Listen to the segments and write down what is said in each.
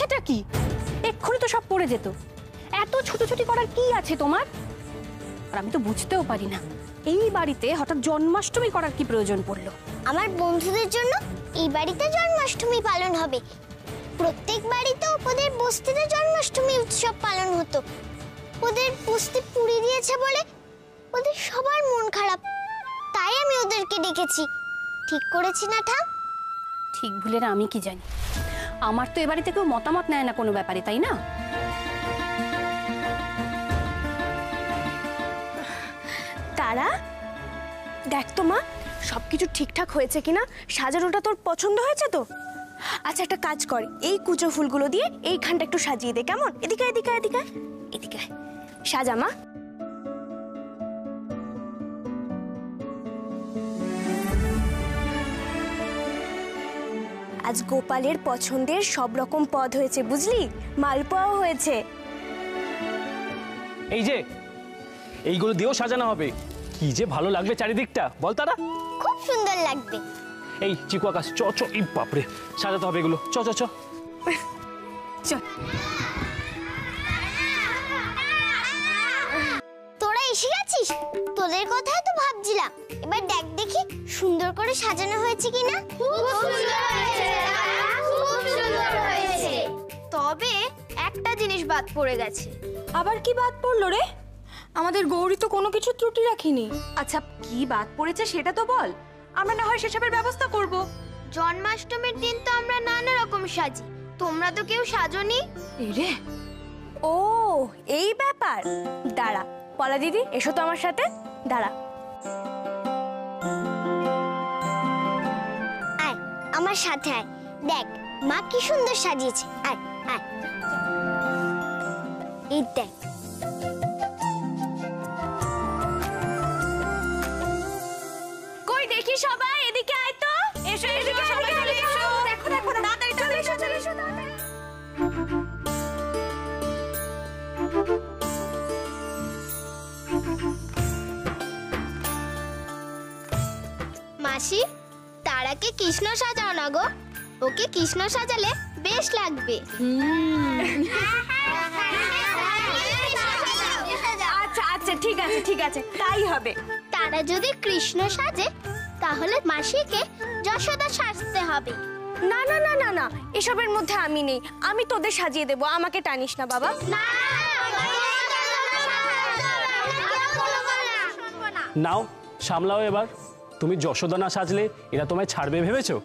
হচ্ছেটা কি? এক্ষুনি তো সব পড়ে যেত। এত ছুটোছুটি করার কি আছে তোমার? আর আমি তো বুঝতেও পারি না এই বাড়িতে হঠাৎ জন্মাষ্টমী করার কি প্রয়োজন পড়লো। আমার বন্ধুদের জন্য এই বাড়িতে জন্মাষ্টমী পালন হবে। প্রত্যেক বাড়িতে ওদের বস্তিতে জন্মাষ্টমী উৎসব পালন হতো। ওদের বস্তি পুড়িয়ে দিয়েছে বলে ওদের সবার মন খারাপ, তাই আমি ওদেরকে ডেকেছি। ঠিক করেছি না ঠাম? ঠিক ভুলের আমি কি জানি, আমার তো এ বাড়িতে কেউ মতামত নেয় না কোনো ব্যাপারে, তাই না? তারা দেখ তো মা, সবকিছু ঠিকঠাক হয়েছে কিনা, সাজানোটা তোর পছন্দ হয়েছে তো? আচ্ছা একটা কাজ কর, এই কুচো ফুলগুলো দিয়ে এইখানটা একটু সাজিয়ে দে, কেমন? এদিকে এদিকে এদিকে এদিকে সাজা মা। আজ গোপালের পছন্দের সব রকম পদ হয়েছে, বুঝলি? মালপোয়াও হয়েছে। এই যে এইগুলো দিয়েও সাজানো হবে, কি যে ভালো লাগবে চারিদিকটা, বল তারা? খুব সুন্দর লাগবে। এই চিকু আকাশ, চ চ, এই বাপরে, সাজাতে হবে এগুলো, চ চ চ। তোরা এসে গেছিস? তোদের কথাই তো ভাবছিলাম। এবার দেখ দেখি সুন্দর করে সাজানো হয়েছে কিনা। খুব সুন্দর হয়েছে, খুব সুন্দর হয়েছে। তবে একটা জিনিস বাদ পড়ে গেছে। আবার কি বাদ পড়লো রে? আমাদের গৌরী তো কোনো কিছু ত্রুটি রাখিনি। আচ্ছা কি বাদ পড়েছে সেটা তো বল, আমরা না হয় সেসবের ব্যবস্থা করব। জন্মাষ্টমীর দিন তো আমরা নানা রকম সাজি, তোমরা তো কেউ সাজোনি। রে ও এই ব্যাপার, দাঁড়া পলা দিদি, এসো তো আমার সাথে, দাঁড়া। আয় আমার সাথে আয়, দেখ মা কি সুন্দর সাজিয়েছে। আয় আয়, এই দেখ। কই দেখি সবাই, এদিকে আয় তো, এসো এদিকে সবাই চলে এসো। দেখো দেখো তাড়াতাড়ি চলে এসো, চলে এসো তাড়াতাড়ি। মাসি, তারাকে কৃষ্ণ সাজাও না গো, ওকে কৃষ্ণ সাজালে বেশ লাগবে। আচ্ছা আচ্ছা ঠিক আছে ঠিক আছে, তাই হবে। তারা যদি কৃষ্ণ সাজে তাহলে মাসিকে যশোদা সাজতে হবে। না না না না না, এসবের মধ্যে আমি নেই, আমি তোদের সাজিয়ে দেবো, আমাকে টানিস না বাবা। নাও সামলাও এবার, তুমি যশোদা না সাজলে এরা তোমায় ছাড়বে ভেবেছো?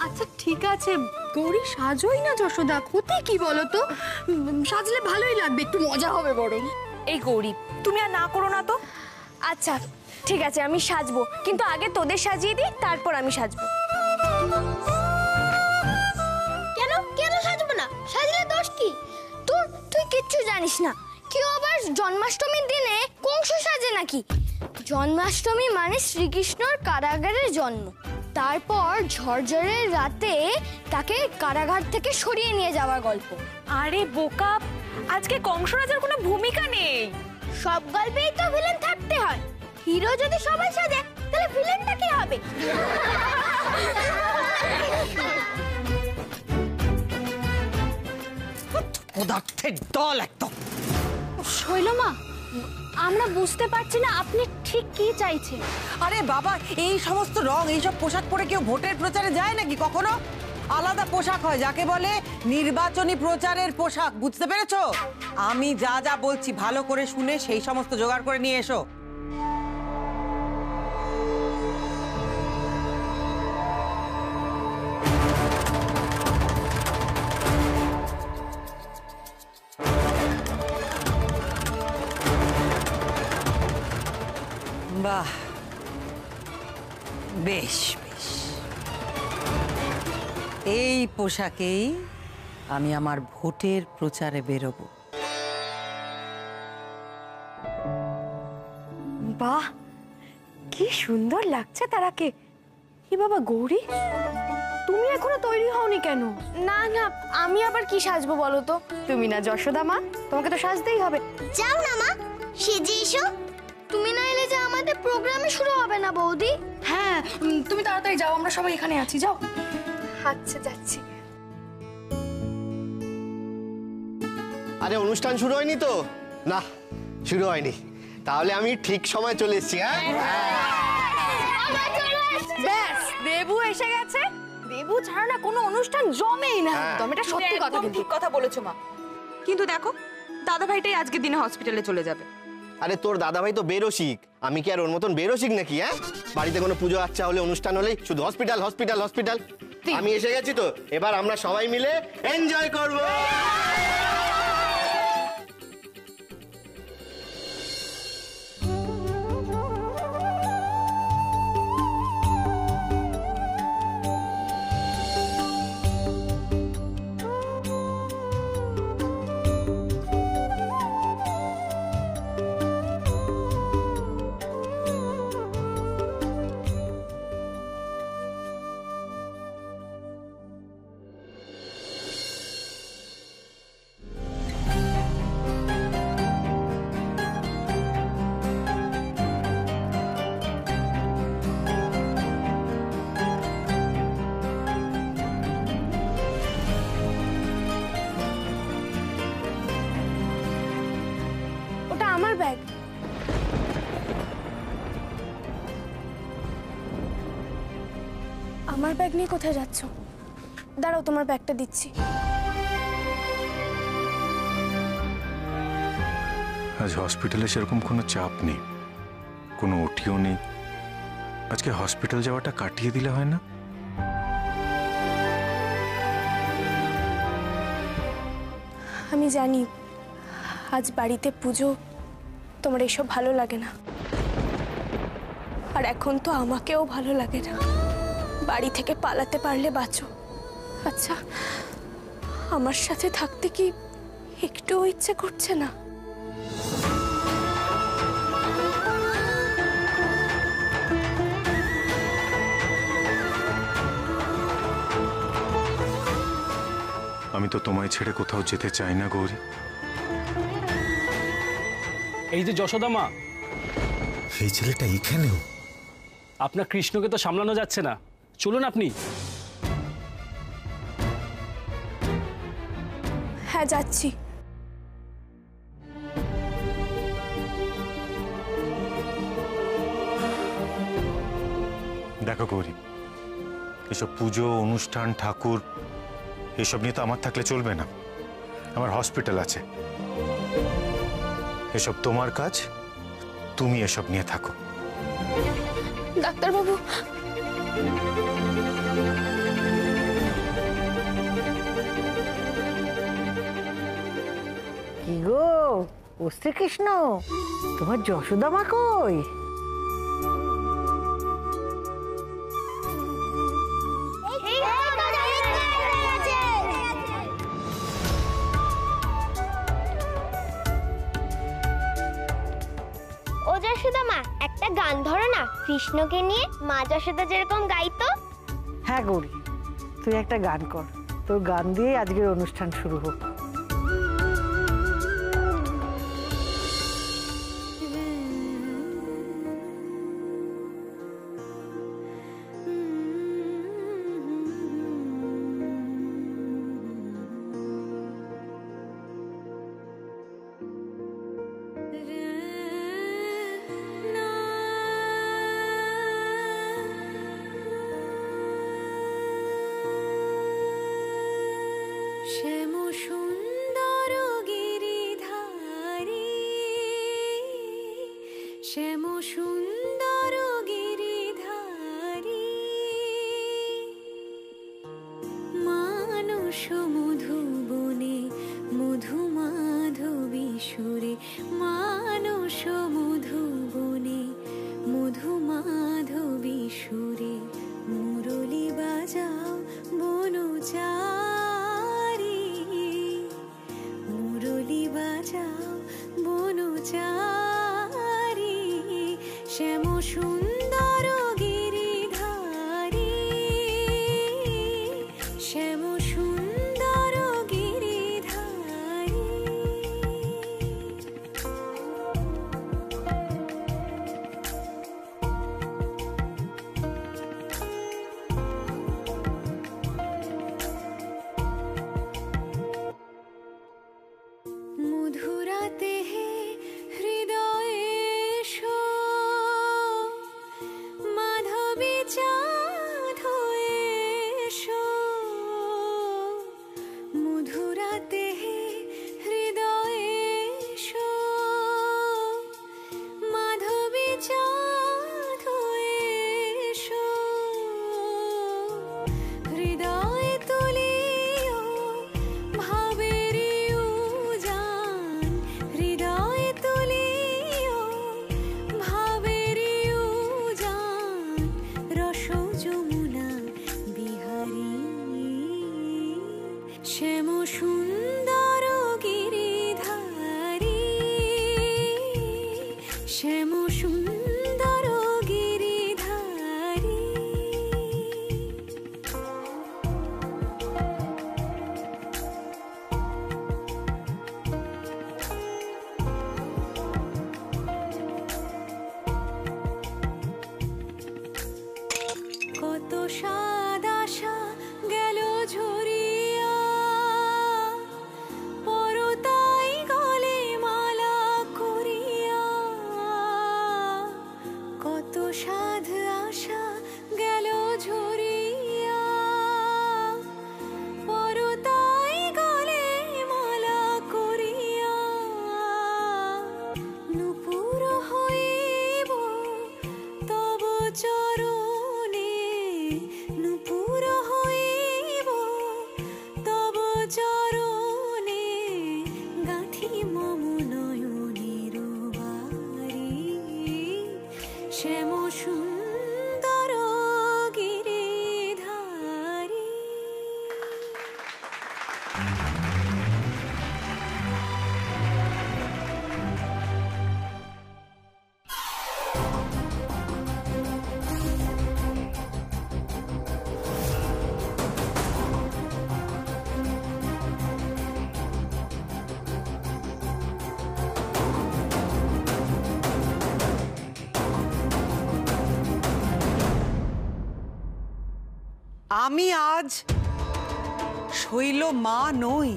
আচ্ছা ঠিক আছে গৌরী, সাজোই না যশোদা, ক্ষতি কি বলো তো? সাজলে ভালোই লাগবে, একটু মজা হবে বরং। এই গৌরী তুমি আর না করো না তো। আচ্ছা ঠিক আছে আমি সাজবো, কিন্তু আগে তোদের সাজিয়ে দিই, তারপর আমি সাজবো। কেন কেন সাজবো না? সাজলে দোষ কি? তুই কিচ্ছু জানিস না। কেউ আবার জন্মাষ্টমীর দিনে কংস সাজে নাকি? জন্মাষ্টমী মানে শ্রীকৃষ্ণর কারাগারের জন্ম, তারপর ঝড়ঝড়ের রাতে তাকে কারাগার থেকে সরিয়ে নিয়ে যাওয়ার গল্প। আরে বোকা, আজকে কংস রাজার কোনো ভূমিকা নেই। সব গল্পেই তো ভিলেন থাকতে হয়। হিরো যদি সবাই সাজে তাহলে ভিলেনটা কি হবে? পদার্থের দল একদম। শৈলমা, আমরা বুঝতে পারছি না আপনি ঠিক কি চাইছেন। আরে বাবা, এই সমস্ত রং, এইসব পোশাক পরে কেউ ভোটের প্রচারে যায় নাকি কখনো? আলাদা পোশাক হয়, যাকে বলে নির্বাচনী প্রচারের পোশাক, বুঝতে পেরেছো? আমি যা যা বলছি ভালো করে শুনে সেই সমস্ত জোগাড় করে নিয়ে এসো। বাহ, বেশ বেশ, এই পোশাকেই আমি আমার ভোটের প্রচারে বেরোবো। বাহ কি সুন্দর লাগছে তারাকে। কি বাবা গৌরী, তুমি এখনো তৈরি হওনি কেন? না না, আমি আবার কি সাজবো বলো তো? তুমি না যশোদা মা, তোমাকে তো সাজতেই হবে। যাও না মা, সেজে এসো। তুমি না এলে যে আমাদের প্রোগ্রামে শুরু হবে না বৌদি। হ্যাঁ তুমি তাড়াতাড়ি যাও, আমরা সবাই এখানে আছি, যাও। আচ্ছা যাচ্ছি। আরে অনুষ্ঠান শুরু হয়নি তো? না, শুরু হয়নি। তাহলে আমি ঠিক সময় চলে এসেছি। ব্যাস দেবু এসে গেছে। দেবু ছাড়া না কোনো অনুষ্ঠান জমেই না। একদম এটা সত্যি কথা। একদম ঠিক কথা বলেছো মা। কিন্তু দেখো দাদা ভাইটাই আজকের দিনে হসপিটালে চলে যাবে। আরে তোর দাদাভাই তো বেরসিক, আমি কি আর ওর মতন বেরসিক নাকি? বাড়িতে কোনো পুজো আচ্ছা হলে, অনুষ্ঠান হলেই শুধু হসপিটাল হসপিটাল হসপিটাল। আমি এসে গেছি তো, এবার আমরা সবাই মিলে এনজয় করব। ওটা আমার ব্যাগ। আমার ব্যাগ নিয়ে কোথায় যাচ্ছ? দাঁড়াও, তোমার ব্যাগটা দিচ্ছি। আজ হসপিটালে সেরকম কোনো চাপ নেই, কোনো ওটিও নেই। আজকে হসপিটাল যাওয়াটা কাটিয়ে দিলে হয় না? আমি জানি আজ বাড়িতে পুজো, তোমার এসব ভালো লাগে না। আর এখন তো আমাকেও ভালো লাগে না। বাড়ি থেকে পালাতে পারলে বাঁচো। আচ্ছা, আমার সাথে থাকতে কি একটুও ইচ্ছে করছে না? আমি তো তোমায় ছেড়ে কোথাও যেতে চাই না গৌরী। এই যে যশোদা মা, সেই ছেলেটা এখানেও? আপনার কৃষ্ণকে তো সামলানো যাচ্ছে না, চলুন আপনি। হ্যাঁ, যাচ্ছি। দেখো গৌরী, এসব পুজো অনুষ্ঠান ঠাকুর এসব নিয়ে তো আমার থাকলে চলবে না। আমার হসপিটাল আছে, এসব তোমার কাজ, তুমি এসব নিয়ে থাকো। ডাক্তারবাবু, কি গো ও শ্রীকৃষ্ণ, তোমার যশোদা মা কই? ও যশোদা মা, একটা গান ধরো না কৃষ্ণকে নিয়ে, মা যশোদা যেরকম গাইতো। হ্যাঁ গৌরী, তুই একটা গান কর, তোর গান দিয়ে আজকের অনুষ্ঠান শুরু হোক। শ্যাম সুন্দর গিরিধারী, শ্যাম সুন্দর গিরিধারী, মানস মধুবনে মধু মাধবী সুরে, মানস মধুবনে মধু মাধবী সুরে, মুরলী বাজাও বনচারী, মুরলী বাজাও বনচারী, শ্যাম সুন্দর গিরিধারী, শ্যাম সুন্দর গিরিধারী। সুন্দর গিরিধারী। কত স্বাদ আশা গেল ঝরিয়া, পরতাই গলে মালা করিয়া। কত স্বাদ আশা গেল ঝরিয়া, পরতাই গলে মালা করিয়া। নূপুর হইব তব চরণে, নূপুর হইব তব চরণে। গাঁথি মম নয়নের বাড়ি, শ্যাম সুন্দর গিরিধারী। আমি আজ শৈল মা নই,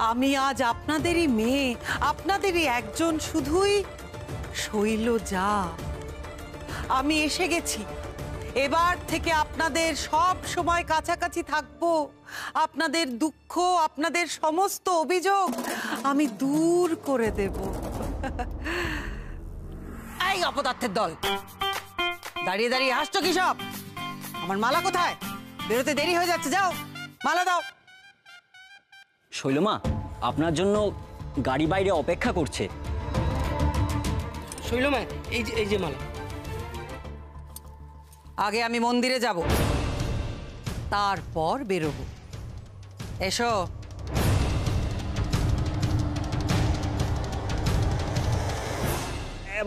আমি আজ আপনাদেরই মেয়ে, আপনাদেরই একজন, শুধুই শৈলজা। আমি এসে গেছি, এবার থেকে আপনাদের সব সময় কাছাকাছি থাকবো। আপনাদের দুঃখ, আপনাদের সমস্ত অভিযোগ আমি দূর করে দেব। এই অপদার্থের দল, দাঁড়িয়ে দাঁড়িয়ে হাসছো কি সব? আমার মালা কোথায়? বেরোতে দেরি হয়ে যাচ্ছে, যাও মালা দাও। শৈলমা, আপনার জন্য গাড়ি বাইরে অপেক্ষা করছে। শৈলমা, এই যে মালা। আগে আমি মন্দিরে যাব, তারপর বেরোবো। এসো।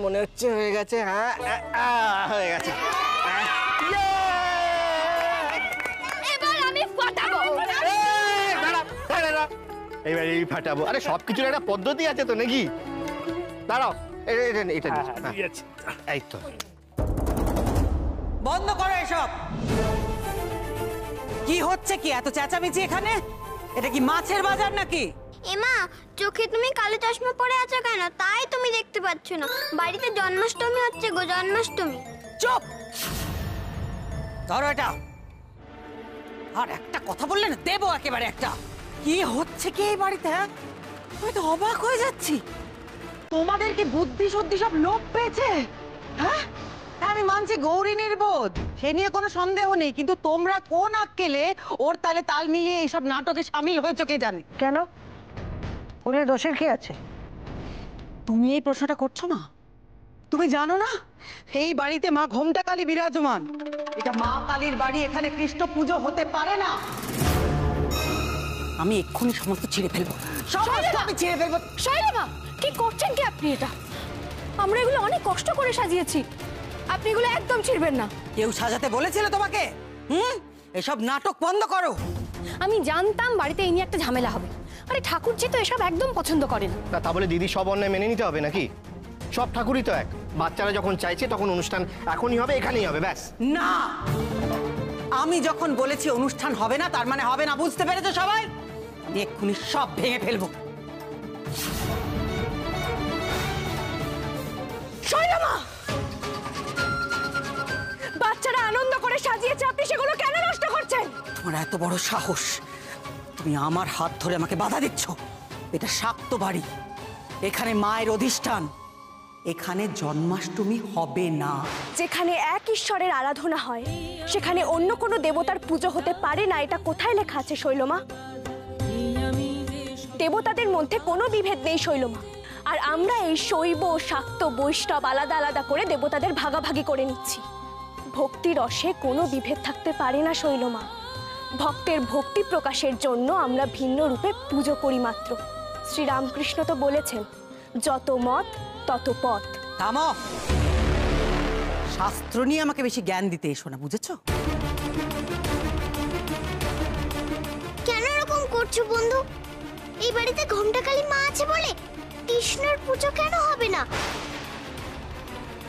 মনে হচ্ছে হয়ে গেছে। হ্যাঁ হয়ে গেছে। এবার আমি ফাটাবো। এইবার এই ফাটাবো। আরে সবকিছুর একটা পদ্ধতি আছে তো নাকি? দাঁড়াও, এটা এই তো। বন্ধ করো এসব। কি হচ্ছে কি এত চেঁচামেচি এখানে? এটা কি মাছের বাজার নাকি? এমা, চোখে তুমি কালো চশমা পরে আছো কেন? তাই তুমি দেখতে পাচ্ছ না। বাড়িতে জন্মাষ্টমী হচ্ছে গো, জন্মাষ্টমী। চুপ! ধরো এটা। আর একটা কথা বললে না দেবো একেবারে একটা। কি হচ্ছে কি এই বাড়িতে? হ্যাঁ, আমি তো অবাক হয়ে যাচ্ছি। তোমাদের কি বুদ্ধি শুদ্ধি সব লোপ পেয়েছে? হ্যাঁ, আমি মানছি গৌরী নির্বোধ, সে নিয়ে কোনো সন্দেহ নেই, কিন্তু তোমরা কোন আক্কেলে ওর তালে তাল মিলিয়ে এইসব নাটকে সামিল হয়েছো কে জানে? কেন? ওরে দোষের কি আছে? তুমি এই প্রশ্নটা করছো না? তুমি জানো না এই বাড়িতে মা ঘোমটা কালী বিরাজমান। এটা মা কালীর বাড়ি, এখানে কৃষ্ণ পুজো হতে পারে না। আমি এক্ষুনি সমস্ত ছিঁড়ে ফেলবো, সমস্ত আমি ছিঁড়ে ফেলবো। শৈলমা, কি করছেন কি আপনি? এটা আমরা এগুলো অনেক কষ্ট করে সাজিয়েছি, আপনি এগুলো একদম ছিড়বেন না। কেউ সাজাতে বলেছিল তোমাকে? এসব নাটক বন্ধ করো। আমি জানতাম বাড়িতে এই নিয়ে একটা ঝামেলা হবে। আরে ঠাকুরজি তো এসব একদম পছন্দ করেন। তা বলে দিদি সব অন্যায় মেনে নিতে হবে নাকি? সব ঠাকুরই তো এক। বাচ্চারা যখন চাইছে তখন অনুষ্ঠান এখনই হবে, এখানেই হবে, ব্যাস। না, আমি যখন বলেছি অনুষ্ঠান হবে না তার মানে হবে না, বুঝতে পেরেছো সবাই? আমি এক্ষুনি সব ভেঙে ফেলবো। শৈলমা, বাচ্চারা আনন্দ করে সাজিয়েছে, আপনি সেগুলো কেন নষ্ট করছেন? তোমার এত বড় সাহস, তুমি আমার হাত ধরে আমাকে বাধা দিচ্ছ? এটা শাক্ত বাড়ি, এখানে মায়ের অধিষ্ঠান, এখানে জন্মাষ্টমী হবে না। যেখানে এক ঈশ্বরের আরাধনা হয় সেখানে অন্য কোনো দেবতার পুজো হতে পারে না, এটা কোথায় লেখা আছে শৈলমা? দেবতাদের মধ্যে কোনো বিভেদ নেই শৈলমা, আর আমরা এই শৈব শাক্ত বৈষ্ণব আলাদা আলাদা করে দেবতাদের ভাগাভাগি করে নিচ্ছি। ভক্তি রসে কোনো বিভেদ থাকতে পারে না শৈলমা। ভক্তের ভক্তি প্রকাশের জন্য আমরা ভিন্ন রূপে পুজো করি মাত্র। শ্রীরামকৃষ্ণ তো বলেছেন, যত মত তত পথ। থামো। শাস্ত্র নিয়ে আমাকে বেশি জ্ঞান দিতে এসো না, বুঝেছো? কেন এরকম করছো বন্ধু? এই বাড়িতে ঘণ্টাকালী মা আছে বলে কৃষ্ণের পুজো কেন হবে না?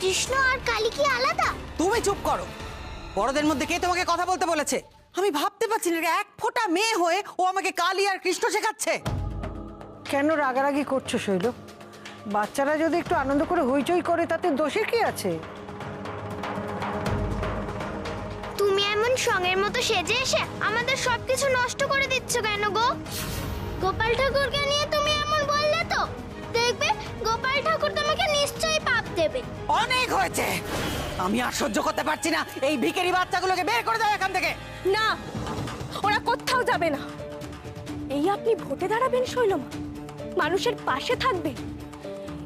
কৃষ্ণ আর কালী কি আলাদা? তুমি চুপ করো। বড়দের মধ্যে কে তোমাকে কথা বলতে বলেছে? আমি ভাবতে পারছি না, এক ফোঁটা মেয়ে হয়ে ও আমাকে কালী আর কৃষ্ণ শেখাচ্ছে। কেন রাগারাগি করছো শৈল? বাচ্চারা যদি একটু আনন্দ করে হইচই করে তাতে দোষের কি আছে? তুমি এমন সঙ্গের মতো সেজে এসে আমাদের সবকিছু নষ্ট করে দিচ্ছ কেন গো? গোপাল ঠাকুরকে নিয়ে তুমি এমন বললে তো দেখবে গোপাল ঠাকুর তোমাকে নিশ্চয়ই পাপ দেবে। অনেক হয়েছে, আমি আর সহ্য করতে পারছি না। এই ভিখারি বাচ্চাগুলোকে বের করে দাও এখান থেকে। না, ওরা কোথাও যাবে না। এই আপনি ভোটে দাঁড়াবেন শৈলমা, মানুষের পাশে থাকবেন,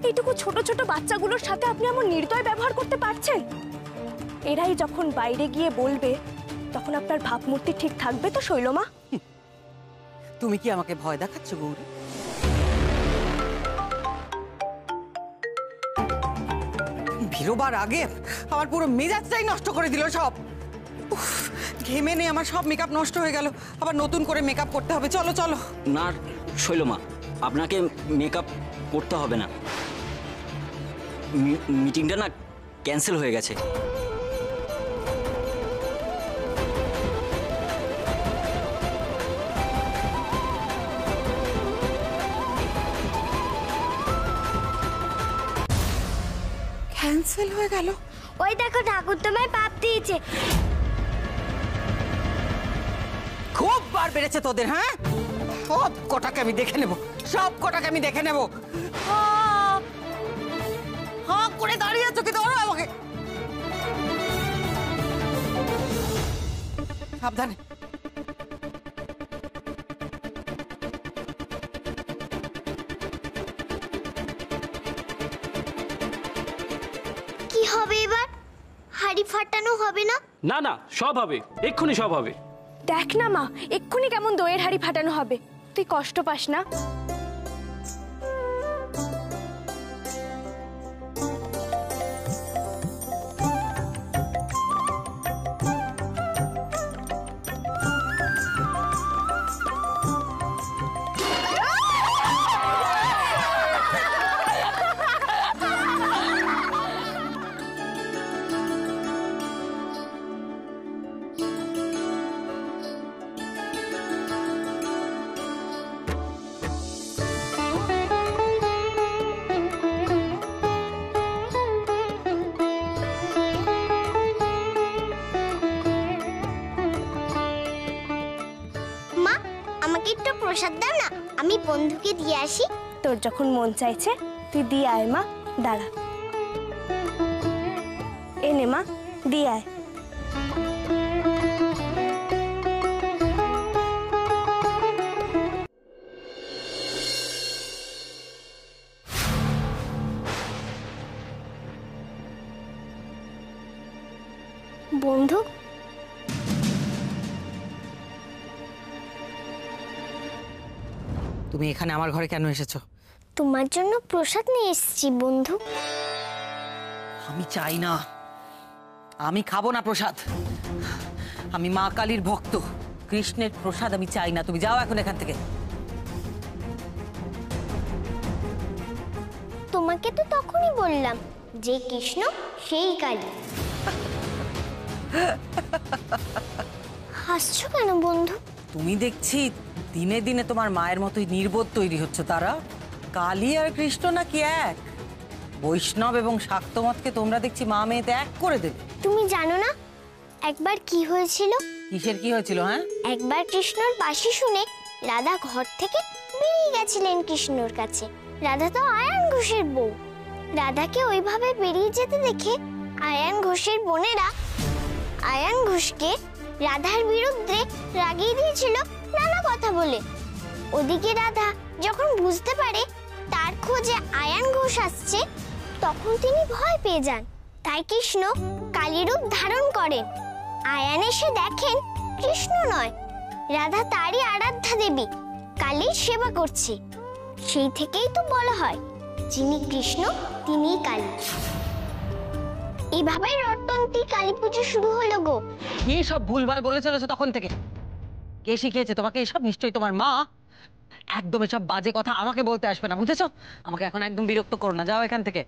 এইটুকু ছোট ছোট বাচ্চাগুলোর সাথে আপনি এমন নির্দয় ব্যবহার করতে পারছেন? এরাই যখন বাইরে গিয়ে বলবে তখন আপনার ভাবমূর্তি ঠিক থাকবে তো শৈলমা? তুমি কি আমাকে ভয় দেখাচ্ছ গৌরী? বেরোবার আগে আমার পুরো মেজাজটাই নষ্ট করে দিল সব। উফ, ঘেমে নে আমার সব মেকআপ নষ্ট হয়ে গেল, আবার নতুন করে মেকআপ করতে হবে। চলো চলো। না শৈলমা, আপনাকে মেকআপ করতে হবে না, মিটিংটা না ক্যান্সেল হয়ে গেছে। ক্যান্সেল হয়ে গেল? ওই দেখো ঠাকুর তোমায় পাপ দিয়েছে। খুব বার বেড়েছে তোদের, হ্যাঁ? সব কটাকে আমি দেখে নেব, সব কটাকে আমি দেখে নেব। হাঁ করে দাঁড়িয়ে আছো কি? ধরো আমাকে, সাবধানে। কি হবে এবার? হাড়ি ফাটানো হবে না? না না, সব হবে, এক্ষুনি সব হবে। দেখ না মা, এক্ষুনি কেমন দইয়ের হাড়ি ফাটানো হবে। তুই কষ্ট পাস না? মা, আমাকে একটু প্রসাদ দাও না, আমি বন্ধুকে দিয়ে আসি। তোর যখন মন চাইছে তুই দিয়ে আয় মা। দাঁড়া, এনে মা, দিয়ে আয়। বন্ধু, তুমি এখানে আমার ঘরে কেন এসেছো? তোমার জন্য প্রসাদ নিয়ে এসেছি বন্ধু। আমি চাই না, আমি খাবো না প্রসাদ। আমি মা কালীর ভক্ত, কৃষ্ণের প্রসাদ আমি চাই না। তুমি যাও এখন এখান থেকে। তোমাকে তো তখনই বললাম যে কৃষ্ণ সেই কালী। হাসছো কেন বন্ধু? তুমি দেখছি দিনে দিনে তোমার মায়ের মতোই নির্বোধ তৈরি হচ্ছে। তারা কালী আর কৃষ্ণ নাকি এক? বৈষ্ণব এবং শাক্ত মতকে তোমরা দেখছি মা মেয়েতে এক করে দেবে। তুমি জানো না একবার কি হয়েছিল? কিসের কি হয়েছিল? হ্যাঁ, একবার কৃষ্ণর বাঁশি শুনে রাধা ঘর থেকে বেরিয়ে গেছিলেন কৃষ্ণর কাছে। রাধা তো আয়ান ঘোষের বউ। রাধাকে ওইভাবে বেরিয়ে যেতে দেখে আয়ান ঘোষের বোনেরা আয়ান ঘোষকে রাধার বিরুদ্ধে রাগিয়ে দিয়েছিল নানা কথা বলে। ওদিকে রাধা যখন বুঝতে পারে তার খোঁজে আয়ান ঘোষ আসছে, তখন তিনি ভয় পেয়ে যান। তাই কৃষ্ণ কালী রূপ ধারণ করেন। আয়ান এসে দেখেন কৃষ্ণ নয়, রাধা তারই আরাধ্যা দেবী কালীর সেবা করছে। সেই থেকেই তো বলা হয় যিনি কৃষ্ণ তিনিই কালী। এইভাবেই রটন্তী কালী পুজো শুরু হলো গো। কি সব ভুলভাল বলে চলেছো তখন থেকে? কে শিখিয়েছে তোমাকে এসব? নিশ্চয়ই তোমার মা। একদম এসব বাজে কথা আমাকে বলতে আসবে না, বুঝেছো? আমাকে এখন একদম বিরক্ত করো না, যাও এখান থেকে।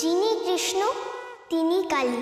যিনি কৃষ্ণ তিনি কালী।